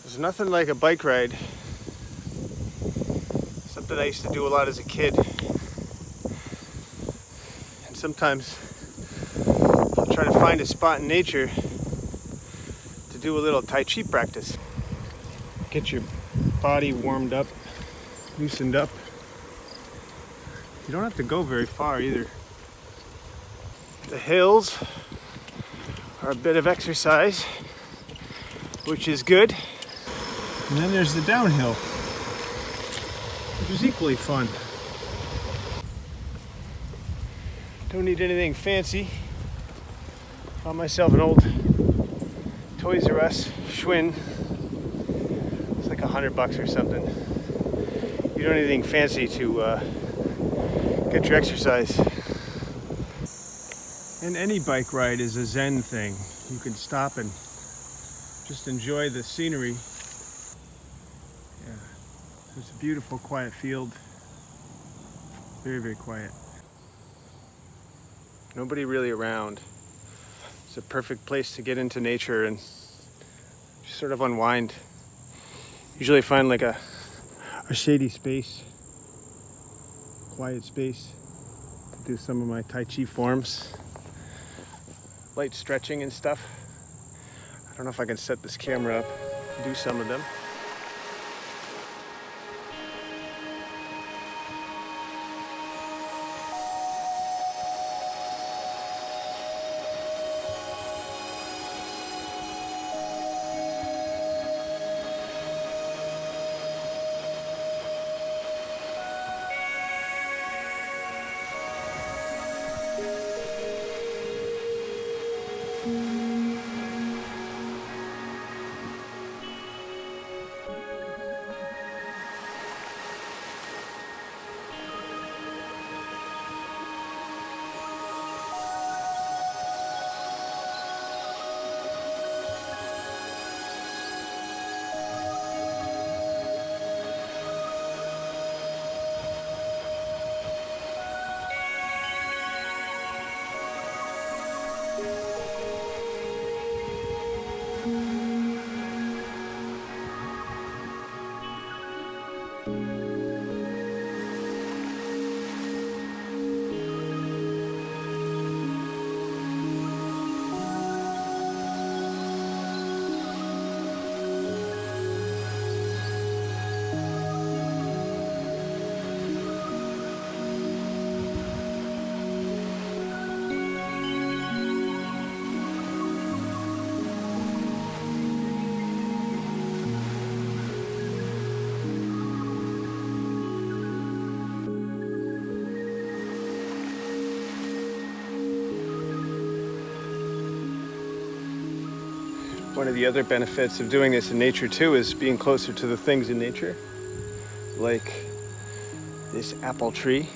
There's nothing like a bike ride. Something I used to do a lot as a kid. And sometimes I'll try to find a spot in nature to do a little Tai Chi practice. Get your body warmed up, loosened up. You don't have to go very far either. The hills are a bit of exercise, which is good. And then there's the downhill, which is equally fun. Don't need anything fancy. Found myself an old Toys R Us Schwinn. It's like $100 or something. You don't need anything fancy to get your exercise. And any bike ride is a Zen thing. You can stop and just enjoy the scenery. Yeah, it's a beautiful, quiet field. Very, very quiet. Nobody really around. It's a perfect place to get into nature and just sort of unwind. Usually find like a shady space, quiet space to do some of my Tai Chi forms. Light stretching and stuff. I don't know if I can set this camera up and do some of them. One of the other benefits of doing this in nature too is being closer to the things in nature, like this apple tree.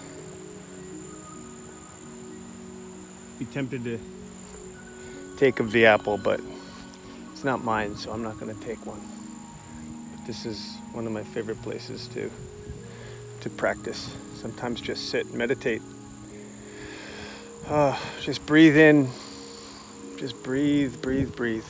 Be tempted to take of the apple, but it's not mine, so I'm not going to take one. But this is one of my favorite places to practice. Sometimes just sit, meditate. Just breathe in, just breathe, breathe, breathe.